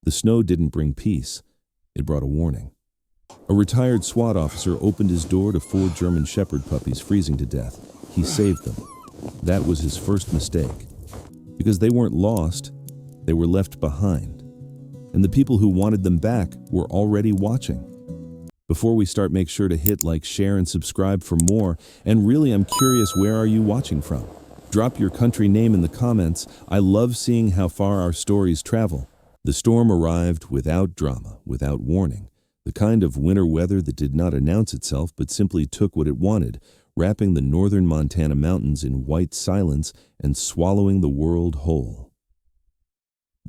The snow didn't bring peace. It brought a warning. A retired SWAT officer opened his door to 4 German Shepherd puppies freezing to death. He saved them. That was his first mistake. Because they weren't lost, they were left behind. And the people who wanted them back were already watching. Before we start, make sure to hit like, share, and subscribe for more. And really, I'm curious, where are you watching from? Drop your country name in the comments. I love seeing how far our stories travel. The storm arrived without drama, without warning. The kind of winter weather that did not announce itself but simply took what it wanted, wrapping the northern Montana mountains in white silence and swallowing the world whole.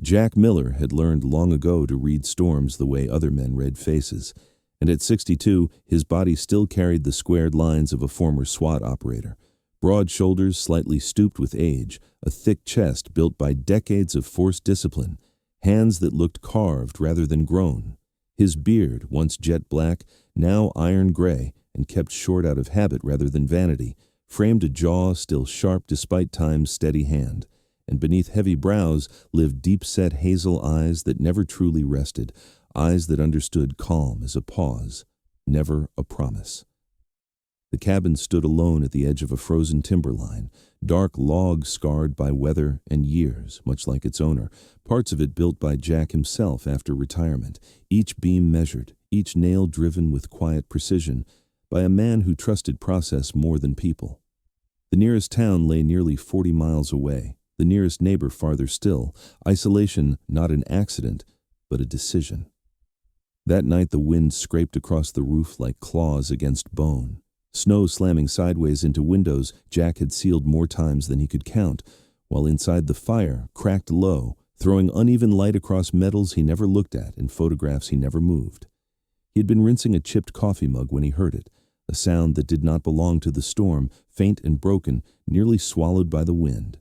Jack Miller had learned long ago to read storms the way other men read faces, and at 62, his body still carried the squared lines of a former SWAT operator. Broad shoulders slightly stooped with age, a thick chest built by decades of forced discipline, hands that looked carved rather than grown. His beard, once jet black, now iron gray, and kept short out of habit rather than vanity, framed a jaw still sharp despite time's steady hand, and beneath heavy brows lived deep-set hazel eyes that never truly rested, eyes that understood calm as a pause, never a promise. The cabin stood alone at the edge of a frozen timberline, dark log scarred by weather and years, much like its owner, parts of it built by Jack himself after retirement, each beam measured, each nail driven with quiet precision, by a man who trusted process more than people. The nearest town lay nearly 40 miles away, the nearest neighbor farther still, isolation not an accident, but a decision. That night the wind scraped across the roof like claws against bone. Snow slamming sideways into windows Jack had sealed more times than he could count, while inside the fire, cracked low, throwing uneven light across metals he never looked at and photographs he never moved. He had been rinsing a chipped coffee mug when he heard it, a sound that did not belong to the storm, faint and broken, nearly swallowed by the wind.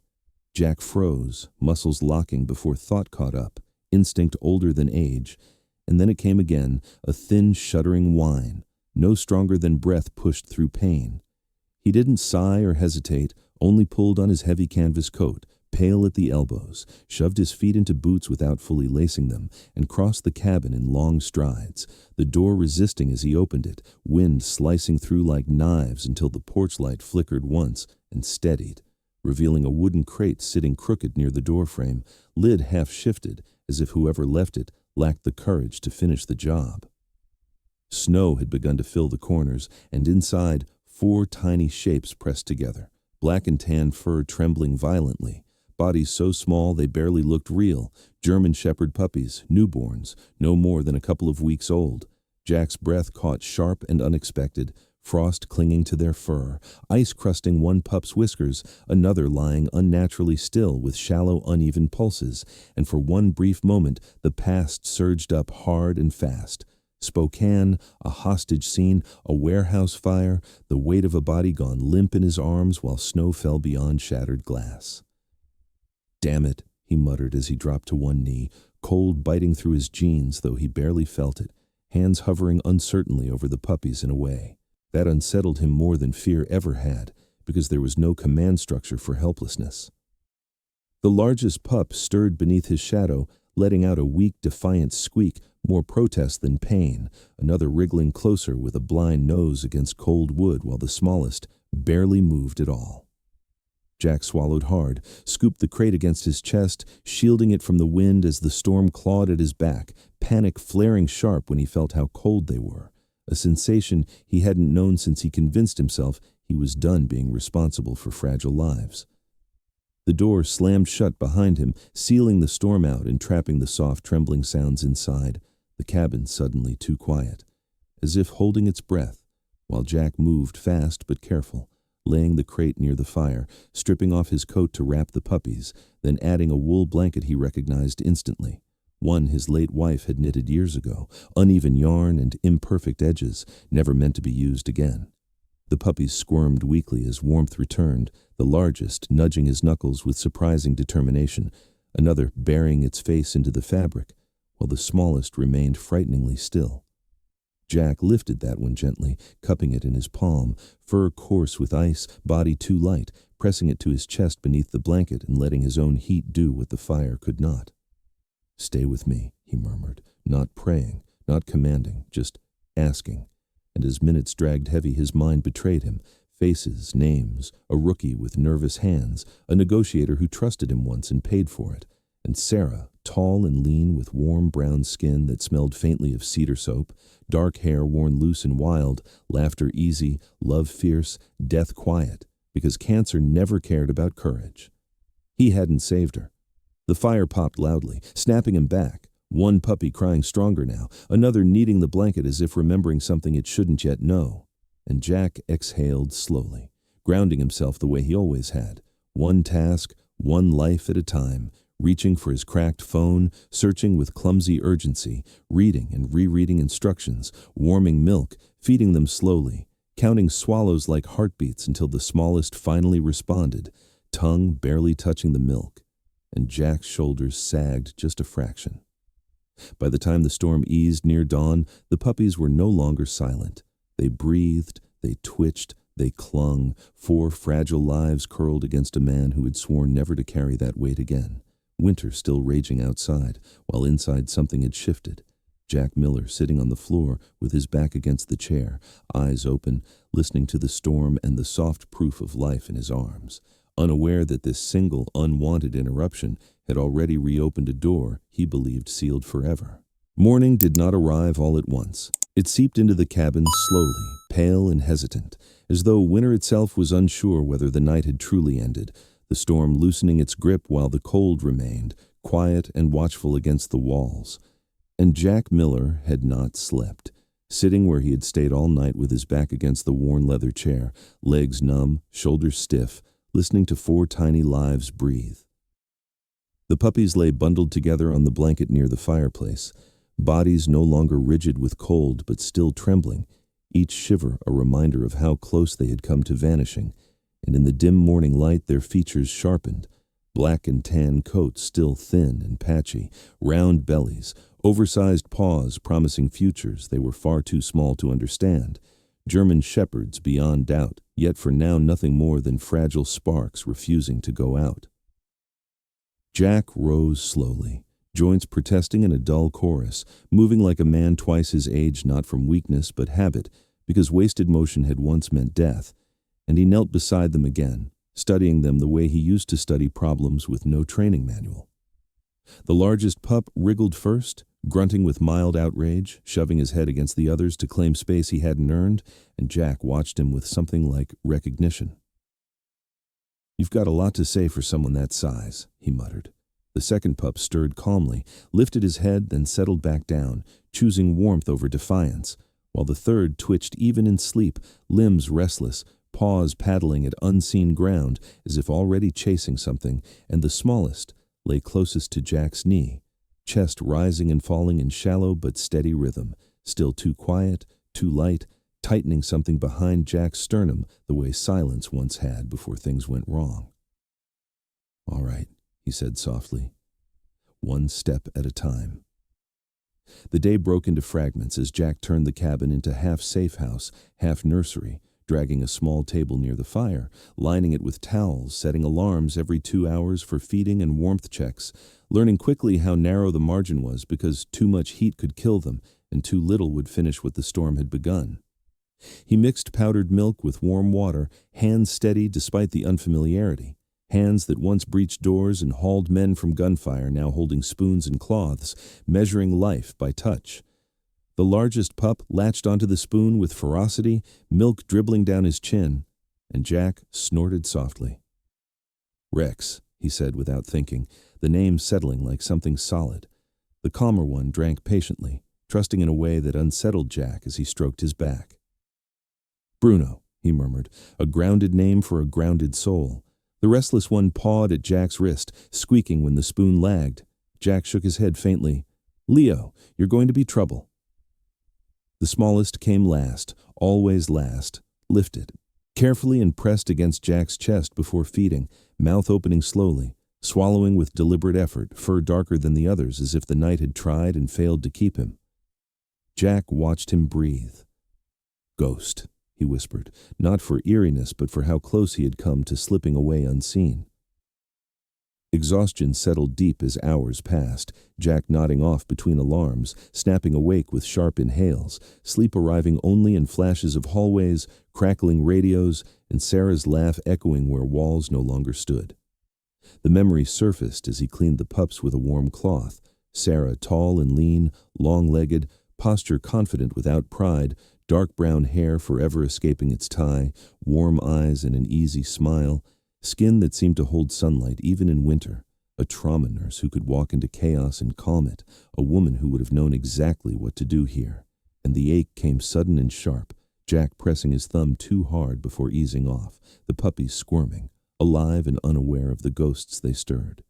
Jack froze, muscles locking before thought caught up, instinct older than age, and then it came again, a thin, shuddering whine, no stronger than breath pushed through pain. He didn't sigh or hesitate, only pulled on his heavy canvas coat, pale at the elbows, shoved his feet into boots without fully lacing them, and crossed the cabin in long strides, the door resisting as he opened it, wind slicing through like knives until the porch light flickered once and steadied, revealing a wooden crate sitting crooked near the doorframe, lid half shifted, as if whoever left it lacked the courage to finish the job. Snow had begun to fill the corners, and inside, 4 tiny shapes pressed together, black and tan fur trembling violently, bodies so small they barely looked real, German Shepherd puppies, newborns, no more than a couple of weeks old. Jack's breath caught sharp and unexpected, frost clinging to their fur, ice crusting one pup's whiskers, another lying unnaturally still with shallow, uneven pulses, and for one brief moment the past surged up hard and fast. Spokane, a hostage scene, a warehouse fire, the weight of a body gone limp in his arms while snow fell beyond shattered glass. "Damn it," he muttered as he dropped to one knee, cold biting through his jeans though he barely felt it, hands hovering uncertainly over the puppies and away. That unsettled him more than fear ever had, because there was no command structure for helplessness. The largest pup stirred beneath his shadow, letting out a weak, defiant squeak, more protest than pain, another wriggling closer with a blind nose against cold wood while the smallest barely moved at all. Jack swallowed hard, scooped the crate against his chest, shielding it from the wind as the storm clawed at his back, panic flaring sharp when he felt how cold they were, a sensation he hadn't known since he convinced himself he was done being responsible for fragile lives. The door slammed shut behind him, sealing the storm out and trapping the soft, trembling sounds inside, the cabin suddenly too quiet, as if holding its breath, while Jack moved fast but careful, laying the crate near the fire, stripping off his coat to wrap the puppies, then adding a wool blanket he recognized instantly, one his late wife had knitted years ago, uneven yarn and imperfect edges, never meant to be used again. The puppies squirmed weakly as warmth returned, the largest nudging his knuckles with surprising determination, another burying its face into the fabric, while the smallest remained frighteningly still. Jack lifted that one gently, cupping it in his palm, fur coarse with ice, body too light, pressing it to his chest beneath the blanket and letting his own heat do what the fire could not. "Stay with me," he murmured, not praying, not commanding, just asking. And as minutes dragged heavy, his mind betrayed him. Faces, names, a rookie with nervous hands, a negotiator who trusted him once and paid for it, and Sarah, tall and lean with warm brown skin that smelled faintly of cedar soap, dark hair worn loose and wild, laughter easy, love fierce, death quiet, because cancer never cared about courage. He hadn't saved her. The fire popped loudly, snapping him back. One puppy crying stronger now, another kneading the blanket as if remembering something it shouldn't yet know. And Jack exhaled slowly, grounding himself the way he always had, one task, one life at a time, reaching for his cracked phone, searching with clumsy urgency, reading and rereading instructions, warming milk, feeding them slowly, counting swallows like heartbeats until the smallest finally responded, tongue barely touching the milk. And Jack's shoulders sagged just a fraction. By the time the storm eased near dawn, the puppies were no longer silent. They breathed, they twitched, they clung, 4 fragile lives curled against a man who had sworn never to carry that weight again. Winter still raging outside, while inside something had shifted. Jack Miller sitting on the floor with his back against the chair, eyes open, listening to the storm and the soft proof of life in his arms, unaware that this single, unwanted interruption had already reopened a door he believed sealed forever. Morning did not arrive all at once. It seeped into the cabin slowly, pale and hesitant, as though winter itself was unsure whether the night had truly ended, the storm loosening its grip while the cold remained, quiet and watchful against the walls. And Jack Miller had not slept, sitting where he had stayed all night with his back against the worn leather chair, legs numb, shoulders stiff, listening to 4 tiny lives breathe. The puppies lay bundled together on the blanket near the fireplace, bodies no longer rigid with cold but still trembling, each shiver a reminder of how close they had come to vanishing, and in the dim morning light their features sharpened, black and tan coats still thin and patchy, round bellies, oversized paws promising futures they were far too small to understand, German shepherds beyond doubt, yet for now nothing more than fragile sparks refusing to go out. Jack rose slowly, joints protesting in a dull chorus, moving like a man twice his age, not from weakness but habit, because wasted motion had once meant death, and he knelt beside them again, studying them the way he used to study problems with no training manual. The largest pup wriggled first, grunting with mild outrage, shoving his head against the others to claim space he hadn't earned, and Jack watched him with something like recognition. "You've got a lot to say for someone that size," he muttered. The second pup stirred calmly, lifted his head, then settled back down, choosing warmth over defiance, while the third twitched even in sleep, limbs restless, paws paddling at unseen ground as if already chasing something, and the smallest lay closest to Jack's knee, chest rising and falling in shallow but steady rhythm, still too quiet, too light, tightening something behind Jack's sternum the way silence once had before things went wrong. "All right," he said softly, "one step at a time." The day broke into fragments as Jack turned the cabin into half safe house, half nursery, dragging a small table near the fire, lining it with towels, setting alarms every 2 hours for feeding and warmth checks, learning quickly how narrow the margin was because too much heat could kill them and too little would finish what the storm had begun. He mixed powdered milk with warm water, hands steady despite the unfamiliarity, hands that once breached doors and hauled men from gunfire now holding spoons and cloths, measuring life by touch. The largest pup latched onto the spoon with ferocity, milk dribbling down his chin, and Jack snorted softly. "Rex," he said without thinking, the name settling like something solid. The calmer one drank patiently, trusting in a way that unsettled Jack as he stroked his back. "Bruno," he murmured, a grounded name for a grounded soul. The restless one pawed at Jack's wrist, squeaking when the spoon lagged. Jack shook his head faintly. "Leo, you're going to be trouble." The smallest came last, always last, lifted, carefully and pressed against Jack's chest before feeding, mouth opening slowly, swallowing with deliberate effort, fur darker than the others as if the night had tried and failed to keep him. Jack watched him breathe. "Ghost," he whispered, not for eeriness but for how close he had come to slipping away unseen. Exhaustion settled deep as hours passed, Jack nodding off between alarms, snapping awake with sharp inhales, sleep arriving only in flashes of hallways, crackling radios, and Sarah's laugh echoing where walls no longer stood. The memory surfaced as he cleaned the pups with a warm cloth. Sarah, tall and lean, long-legged, posture confident without pride, dark brown hair forever escaping its tie, warm eyes and an easy smile, skin that seemed to hold sunlight even in winter, a trauma nurse who could walk into chaos and calm it, a woman who would have known exactly what to do here. And the ache came sudden and sharp, Jack pressing his thumb too hard before easing off, the puppies squirming, alive and unaware of the ghosts they stirred.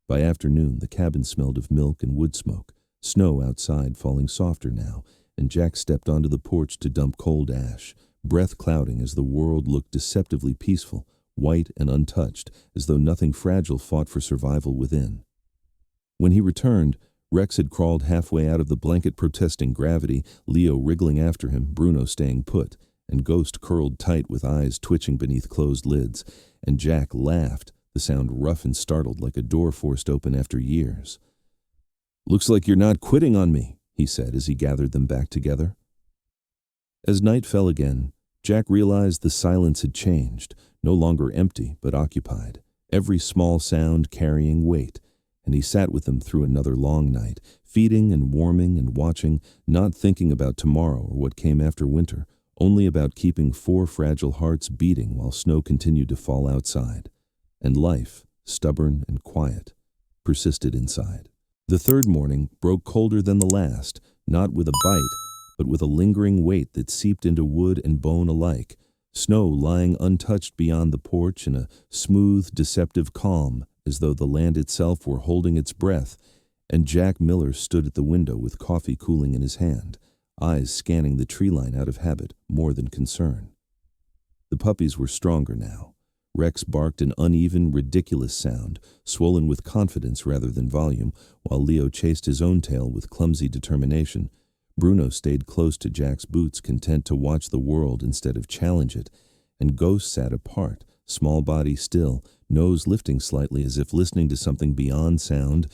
By afternoon, the cabin smelled of milk and wood smoke, snow outside falling softer now, and Jack stepped onto the porch to dump cold ash, breath clouding as the world looked deceptively peaceful, white and untouched, as though nothing fragile fought for survival within. When he returned, Rex had crawled halfway out of the blanket protesting gravity, Leo wriggling after him, Bruno staying put, and Ghost curled tight with eyes twitching beneath closed lids, and Jack laughed, the sound rough and startled like a door forced open after years. "Looks like you're not quitting on me," he said as he gathered them back together. As night fell again, Jack realized the silence had changed, no longer empty but occupied, every small sound carrying weight, and he sat with them through another long night, feeding and warming and watching, not thinking about tomorrow or what came after winter, only about keeping 4 fragile hearts beating while snow continued to fall outside. And life, stubborn and quiet, persisted inside. The third morning broke colder than the last, not with a bite, but with a lingering weight that seeped into wood and bone alike, snow lying untouched beyond the porch in a smooth, deceptive calm, as though the land itself were holding its breath, and Jack Miller stood at the window with coffee cooling in his hand, eyes scanning the tree line out of habit more than concern. The puppies were stronger now. Rex barked an uneven, ridiculous sound, swollen with confidence rather than volume, while Leo chased his own tail with clumsy determination. Bruno stayed close to Jack's boots, content to watch the world instead of challenge it, and Ghost sat apart, small body still, nose lifting slightly as if listening to something beyond sound,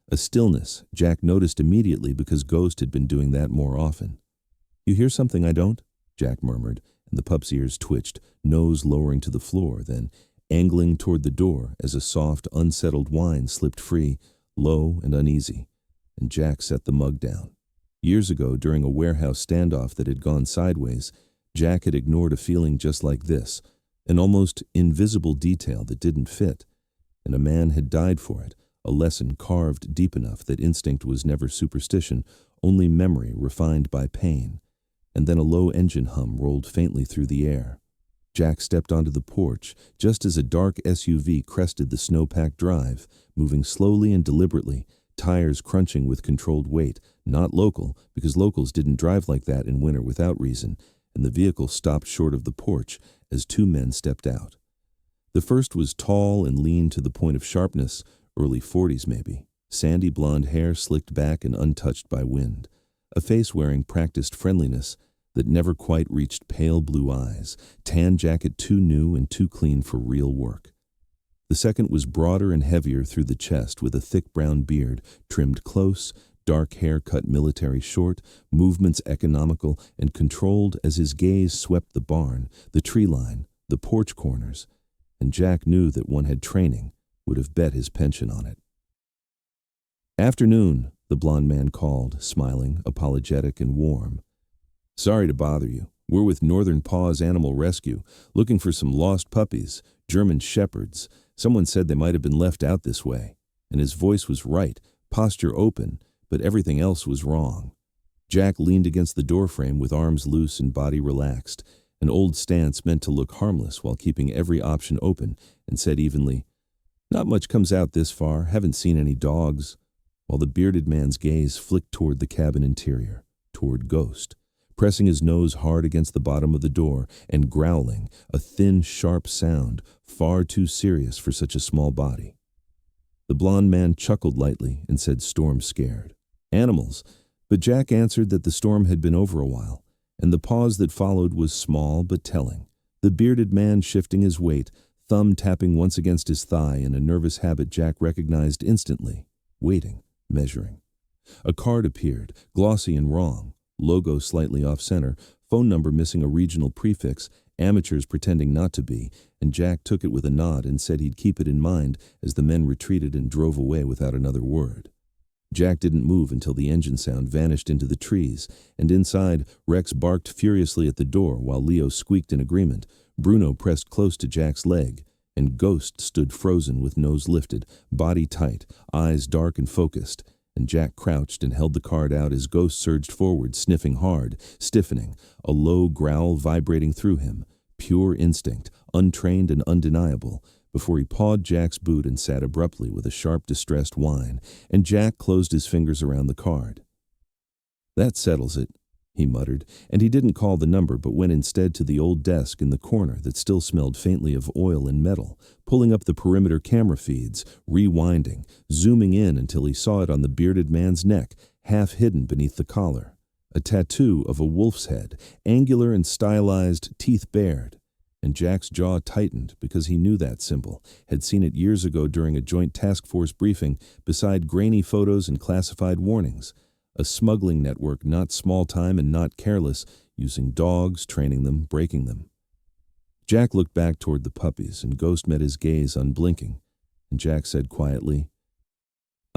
a stillness Jack noticed immediately because Ghost had been doing that more often. "You hear something I don't?" Jack murmured, and the pup's ears twitched, nose lowering to the floor, then angling toward the door as a soft, unsettled whine slipped free, low and uneasy, and Jack set the mug down. Years ago, during a warehouse standoff that had gone sideways, Jack had ignored a feeling just like this, an almost invisible detail that didn't fit, and a man had died for it, a lesson carved deep enough that instinct was never superstition, only memory refined by pain. And then a low engine hum rolled faintly through the air. Jack stepped onto the porch just as a dark SUV crested the snow-packed drive, moving slowly and deliberately, tires crunching with controlled weight, not local, because locals didn't drive like that in winter without reason, and the vehicle stopped short of the porch as 2 men stepped out. The first was tall and lean to the point of sharpness, early 40s maybe, sandy blonde hair slicked back and untouched by wind, a face wearing practiced friendliness that never quite reached pale blue eyes, tan jacket too new and too clean for real work. The second was broader and heavier through the chest with a thick brown beard, trimmed close, dark hair cut military short, movements economical and controlled as his gaze swept the barn, the tree line, the porch corners, and Jack knew that one had training, would have bet his pension on it. "Afternoon," the blond man called, smiling, apologetic and warm. "Sorry to bother you. We're with Northern Paws Animal Rescue, looking for some lost puppies, German shepherds. Someone said they might have been left out this way." And his voice was right, posture open, but everything else was wrong. Jack leaned against the doorframe with arms loose and body relaxed, an old stance meant to look harmless while keeping every option open, and said evenly, "Not much comes out this far, haven't seen any dogs," while the bearded man's gaze flicked toward the cabin interior, toward Ghost, pressing his nose hard against the bottom of the door and growling, a thin, sharp sound, far too serious for such a small body. The blond man chuckled lightly and said storm scared. Animals, but Jack answered that the storm had been over a while, and the pause that followed was small but telling, the bearded man shifting his weight, thumb tapping once against his thigh in a nervous habit Jack recognized instantly, waiting, measuring. A card appeared, glossy and wrong, logo slightly off-center, phone number missing a regional prefix, amateurs pretending not to be, and Jack took it with a nod and said he'd keep it in mind as the men retreated and drove away without another word. Jack didn't move until the engine sound vanished into the trees, and inside, Rex barked furiously at the door while Leo squeaked in agreement. Bruno pressed close to Jack's leg, and Ghost stood frozen with nose lifted, body tight, eyes dark and focused, and Jack crouched and held the card out as Ghost surged forward, sniffing hard, stiffening, a low growl vibrating through him, pure instinct, untrained and undeniable, before he pawed Jack's boot and sat abruptly with a sharp, distressed whine, and Jack closed his fingers around the card. "That settles it," he muttered, and he didn't call the number but went instead to the old desk in the corner that still smelled faintly of oil and metal, pulling up the perimeter camera feeds, rewinding, zooming in until he saw it on the bearded man's neck, half hidden beneath the collar. A tattoo of a wolf's head, angular and stylized, teeth bared. And Jack's jaw tightened because he knew that symbol, had seen it years ago during a joint task force briefing beside grainy photos and classified warnings. A smuggling network not small-time and not careless, using dogs, training them, breaking them. Jack looked back toward the puppies, and Ghost met his gaze unblinking, and Jack said quietly,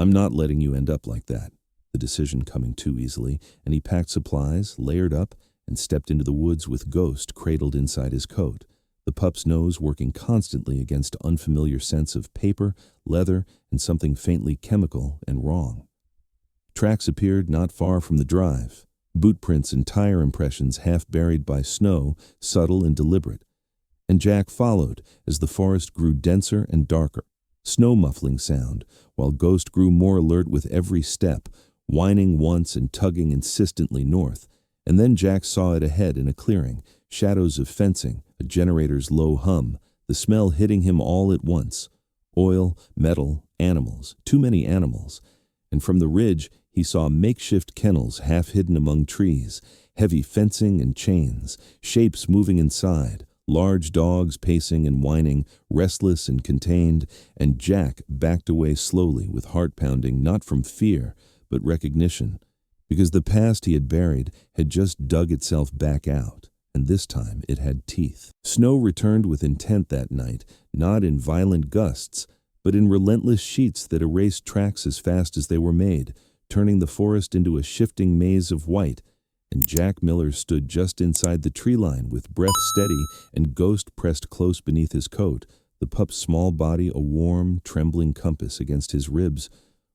"I'm not letting you end up like that," the decision coming too easily, and he packed supplies, layered up, and stepped into the woods with Ghost cradled inside his coat, the pup's nose working constantly against unfamiliar scents of paper, leather, and something faintly chemical and wrong. Tracks appeared not far from the drive, boot prints and tire impressions half buried by snow, subtle and deliberate. And Jack followed as the forest grew denser and darker, snow muffling sound, while Ghost grew more alert with every step, whining once and tugging insistently north. And then Jack saw it ahead in a clearing, shadows of fencing, a generator's low hum, the smell hitting him all at once. Oil, metal, animals, too many animals. And from the ridge, he saw makeshift kennels half hidden among trees, heavy fencing and chains, shapes moving inside, large dogs pacing and whining, restless and contained, and Jack backed away slowly with heart pounding not from fear, but recognition, because the past he had buried had just dug itself back out, and this time it had teeth. Snow returned with intent that night, not in violent gusts, but in relentless sheets that erased tracks as fast as they were made, turning the forest into a shifting maze of white, and Jack Miller stood just inside the tree line with breath steady and Ghost pressed close beneath his coat, the pup's small body a warm, trembling compass against his ribs,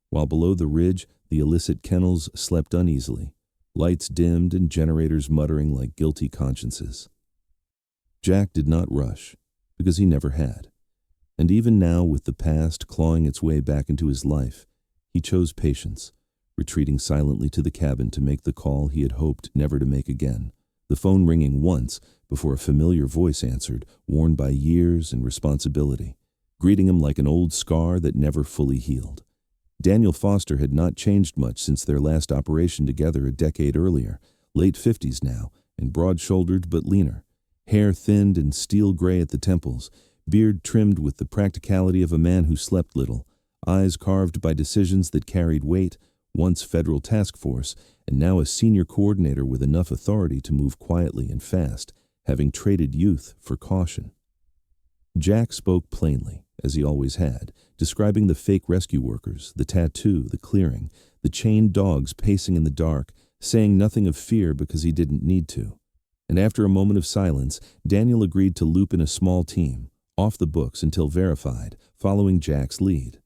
while below the ridge the illicit kennels slept uneasily, lights dimmed and generators muttering like guilty consciences. Jack did not rush, because he never had. And even now, with the past clawing its way back into his life, he chose patience, retreating silently to the cabin to make the call he had hoped never to make again, the phone ringing once before a familiar voice answered, worn by years and responsibility, greeting him like an old scar that never fully healed. Daniel Foster had not changed much since their last operation together a decade earlier, late 50s now, and broad-shouldered but leaner, hair thinned and steel gray at the temples, beard trimmed with the practicality of a man who slept little, eyes carved by decisions that carried weight, once federal task force, and now a senior coordinator with enough authority to move quietly and fast, having traded youth for caution. Jack spoke plainly, as he always had, describing the fake rescue workers, the tattoo, the clearing, the chained dogs pacing in the dark, saying nothing of fear because he didn't need to. And after a moment of silence, Daniel agreed to loop in a small team, off the books until verified, following Jack's lead.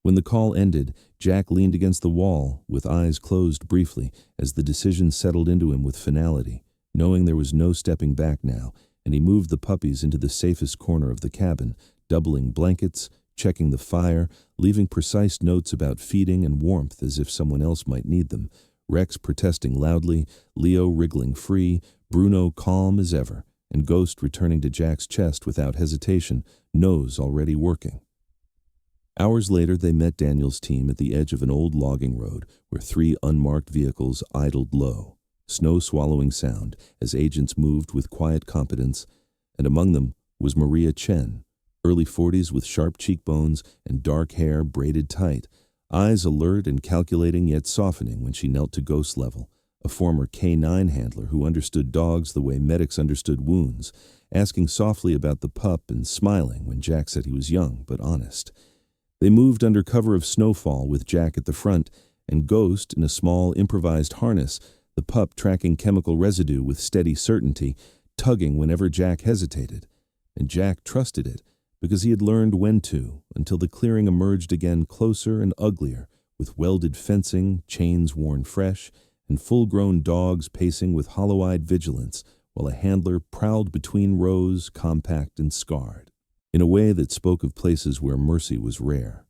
When the call ended, Jack leaned against the wall, with eyes closed briefly, as the decision settled into him with finality, knowing there was no stepping back now, and he moved the puppies into the safest corner of the cabin, doubling blankets, checking the fire, leaving precise notes about feeding and warmth as if someone else might need them, Rex protesting loudly, Leo wriggling free, Bruno calm as ever, and Ghost returning to Jack's chest without hesitation, nose already working. Hours later, they met Daniel's team at the edge of an old logging road where 3 unmarked vehicles idled low, snow-swallowing sound as agents moved with quiet competence, and among them was Maria Chen, early 40s with sharp cheekbones and dark hair braided tight, eyes alert and calculating yet softening when she knelt to ghost level, a former K9 handler who understood dogs the way medics understood wounds, asking softly about the pup and smiling when Jack said he was young but honest. They moved under cover of snowfall with Jack at the front and Ghost in a small improvised harness, the pup tracking chemical residue with steady certainty, tugging whenever Jack hesitated. And Jack trusted it because he had learned when to, until the clearing emerged again closer and uglier, with welded fencing, chains worn fresh, and full-grown dogs pacing with hollow-eyed vigilance, while a handler prowled between rows, compact and scarred, in a way that spoke of places where mercy was rare.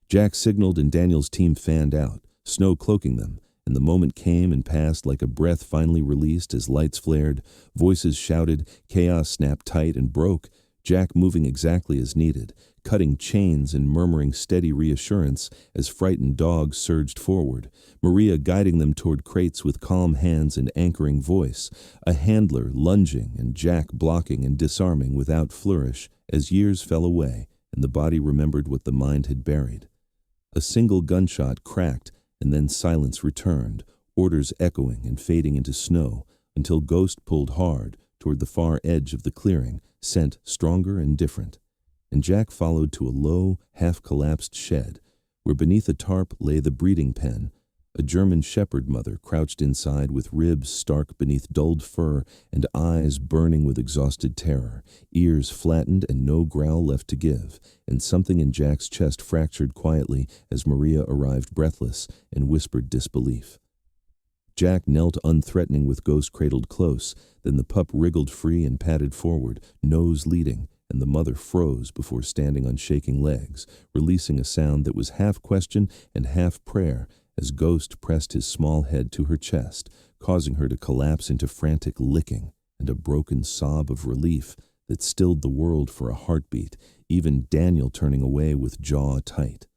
Jack signaled and Daniel's team fanned out, snow cloaking them, and the moment came and passed like a breath finally released as lights flared, voices shouted, chaos snapped tight and broke, Jack moving exactly as needed, cutting chains and murmuring steady reassurance as frightened dogs surged forward, Maria guiding them toward crates with calm hands and anchoring voice, a handler lunging and Jack blocking and disarming without flourish as years fell away and the body remembered what the mind had buried. A single gunshot cracked and then silence returned, orders echoing and fading into snow until Ghost pulled hard toward the far edge of the clearing, scent stronger and different, and Jack followed to a low, half-collapsed shed, where beneath a tarp lay the breeding pen, a German shepherd mother crouched inside with ribs stark beneath dulled fur and eyes burning with exhausted terror, ears flattened and no growl left to give, and something in Jack's chest fractured quietly as Maria arrived breathless and whispered disbelief. Jack knelt unthreatening with Ghost cradled close, then the pup wriggled free and padded forward, nose leading, and the mother froze before standing on shaking legs, releasing a sound that was half question and half prayer as Ghost pressed his small head to her chest, causing her to collapse into frantic licking and a broken sob of relief that stilled the world for a heartbeat, even Daniel turning away with jaw tight.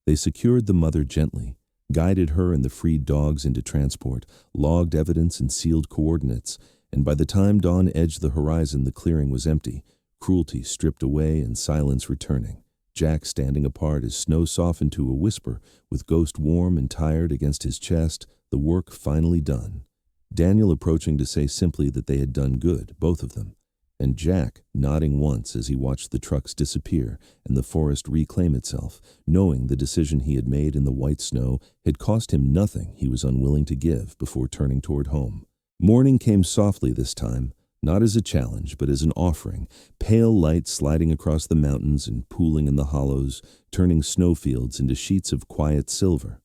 They secured the mother gently, guided her and the freed dogs into transport, logged evidence and sealed coordinates, and by the time dawn edged the horizon the clearing was empty, cruelty stripped away and silence returning, Jack standing apart as snow softened to a whisper, with Ghost warm and tired against his chest, the work finally done. Daniel approaching to say simply that they had done good, both of them, and Jack nodding once as he watched the trucks disappear and the forest reclaim itself, knowing the decision he had made in the white snow had cost him nothing he was unwilling to give before turning toward home. Morning came softly this time, not as a challenge but as an offering, pale light sliding across the mountains and pooling in the hollows, turning snowfields into sheets of quiet silver.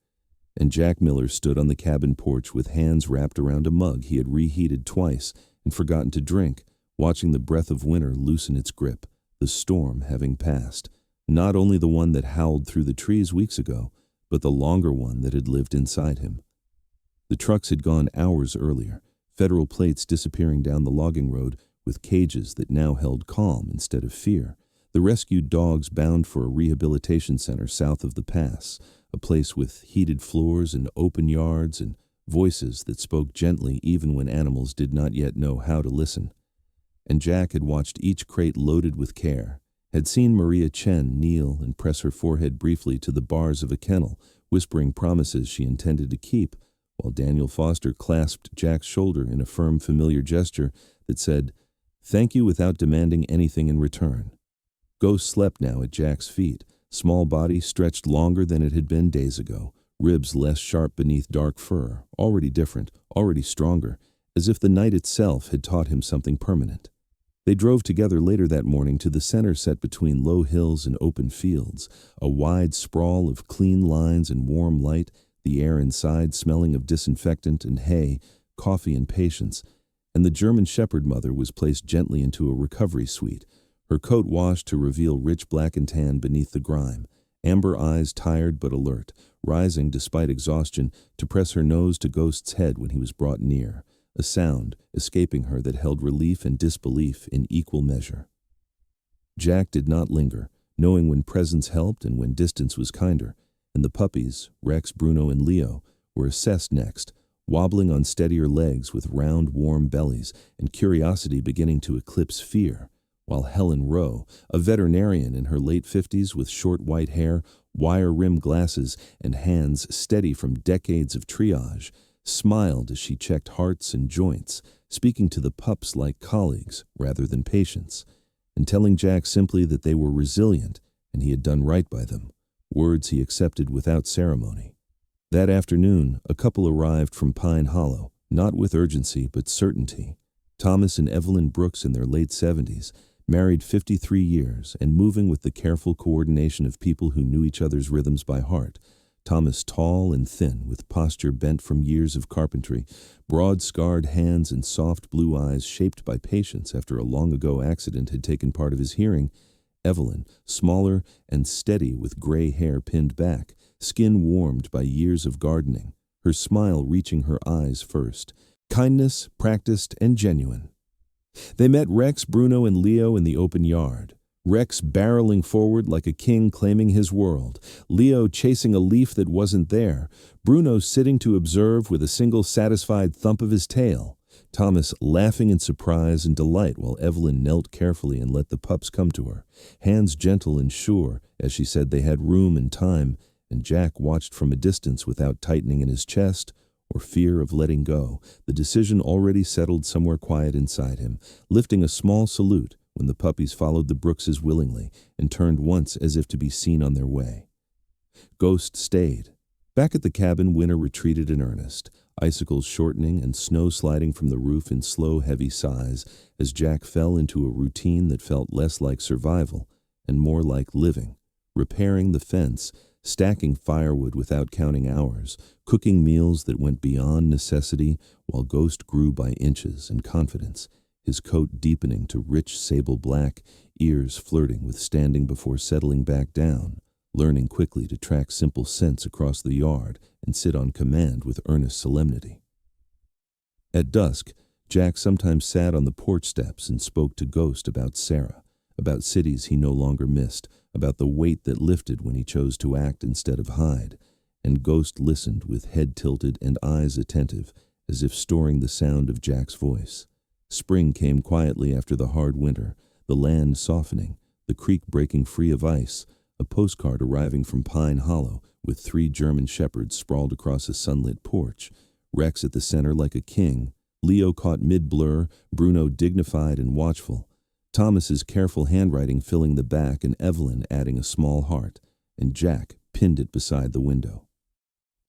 And Jack Miller stood on the cabin porch with hands wrapped around a mug he had reheated twice and forgotten to drink, watching the breath of winter loosen its grip, the storm having passed, not only the one that howled through the trees weeks ago, but the longer one that had lived inside him. The trucks had gone hours earlier, federal plates disappearing down the logging road with cages that now held calm instead of fear, the rescued dogs bound for a rehabilitation center south of the pass, a place with heated floors and open yards and voices that spoke gently even when animals did not yet know how to listen. And Jack had watched each crate loaded with care, had seen Maria Chen kneel and press her forehead briefly to the bars of a kennel, whispering promises she intended to keep, while Daniel Foster clasped Jack's shoulder in a firm, familiar gesture that said, "Thank you without demanding anything in return." Ghost slept now at Jack's feet, small body stretched longer than it had been days ago, ribs less sharp beneath dark fur, already different, already stronger, as if the night itself had taught him something permanent. They drove together later that morning to the center set between low hills and open fields, a wide sprawl of clean lines and warm light, the air inside smelling of disinfectant and hay, coffee and patience, and the German shepherd mother was placed gently into a recovery suite, her coat washed to reveal rich black and tan beneath the grime, amber eyes tired but alert, rising despite exhaustion to press her nose to Ghost's head when he was brought near, a sound escaping her that held relief and disbelief in equal measure. Jack did not linger, knowing when presence helped and when distance was kinder, and the puppies, Rex, Bruno, and Leo, were assessed next, wobbling on steadier legs with round, warm bellies and curiosity beginning to eclipse fear, while Helen Rowe, a veterinarian in her late 50s with short white hair, wire-rimmed glasses, and hands steady from decades of triage, smiled as she checked hearts and joints, speaking to the pups like colleagues rather than patients, and telling Jack simply that they were resilient and he had done right by them, words he accepted without ceremony. That afternoon, a couple arrived from Pine Hollow, not with urgency but certainty. Thomas and Evelyn Brooks in their late 70s, married 53 years and moving with the careful coordination of people who knew each other's rhythms by heart. Thomas tall and thin, with posture bent from years of carpentry, broad scarred hands and soft blue eyes shaped by patience after a long-ago accident had taken part of his hearing. Evelyn, smaller and steady with gray hair pinned back, skin warmed by years of gardening, her smile reaching her eyes first. Kindness, practiced and genuine. They met Rex, Bruno, and Leo in the open yard. Rex barreling forward like a king claiming his world, Leo chasing a leaf that wasn't there, Bruno sitting to observe with a single satisfied thump of his tail, Thomas laughing in surprise and delight while Evelyn knelt carefully and let the pups come to her, hands gentle and sure as she said they had room and time, and Jack watched from a distance without tightening in his chest or fear of letting go, the decision already settled somewhere quiet inside him, lifting a small salute when the puppies followed the Brookses willingly and turned once as if to be seen on their way. Ghost stayed. Back at the cabin, winter retreated in earnest, icicles shortening and snow sliding from the roof in slow, heavy sighs as Jack fell into a routine that felt less like survival and more like living, repairing the fence, stacking firewood without counting hours, cooking meals that went beyond necessity while Ghost grew by inches in confidence, his coat deepening to rich sable black, ears flirting with standing before settling back down, learning quickly to track simple scents across the yard and sit on command with earnest solemnity. At dusk, Jack sometimes sat on the porch steps and spoke to Ghost about Sarah, about cities he no longer missed, about the weight that lifted when he chose to act instead of hide, and Ghost listened with head tilted and eyes attentive, as if storing the sound of Jack's voice. Spring came quietly after the hard winter, the land softening, the creek breaking free of ice, a postcard arriving from Pine Hollow with 3 German shepherds sprawled across a sunlit porch, Rex at the center like a king, Leo caught mid-blur, Bruno dignified and watchful, Thomas's careful handwriting filling the back and Evelyn adding a small heart, and Jack pinned it beside the window.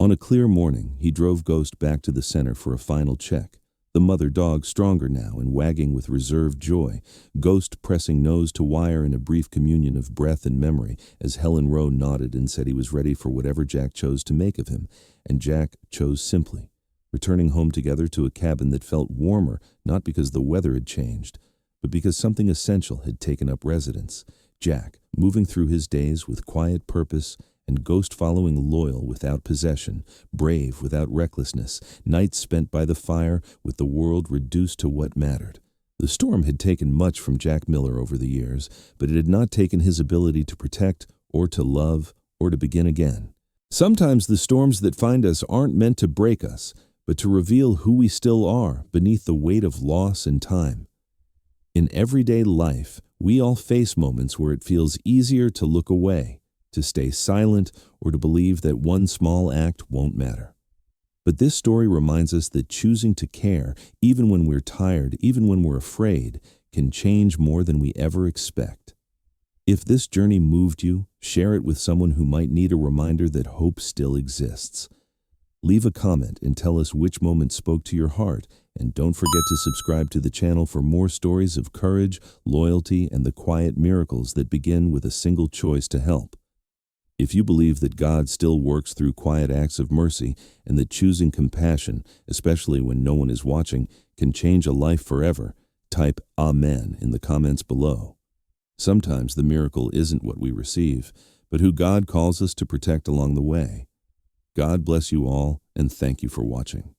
On a clear morning, he drove Ghost back to the center for a final check, the mother dog stronger now and wagging with reserved joy, Ghost pressing nose to wire in a brief communion of breath and memory as Helen Rowe nodded and said he was ready for whatever Jack chose to make of him, and Jack chose simply, returning home together to a cabin that felt warmer not because the weather had changed, but because something essential had taken up residence. Jack, moving through his days with quiet purpose, and Ghost following loyal without possession, brave without recklessness, nights spent by the fire with the world reduced to what mattered. The storm had taken much from Jack Miller over the years, but it had not taken his ability to protect or to love or to begin again. Sometimes the storms that find us aren't meant to break us, but to reveal who we still are beneath the weight of loss and time. In everyday life, we all face moments where it feels easier to look away, to stay silent, or to believe that one small act won't matter. But this story reminds us that choosing to care, even when we're tired, even when we're afraid, can change more than we ever expect. If this journey moved you, share it with someone who might need a reminder that hope still exists. Leave a comment and tell us which moment spoke to your heart, and don't forget to subscribe to the channel for more stories of courage, loyalty, and the quiet miracles that begin with a single choice to help. If you believe that God still works through quiet acts of mercy and that choosing compassion, especially when no one is watching, can change a life forever, type Amen in the comments below. Sometimes the miracle isn't what we receive, but who God calls us to protect along the way. God bless you all, and thank you for watching.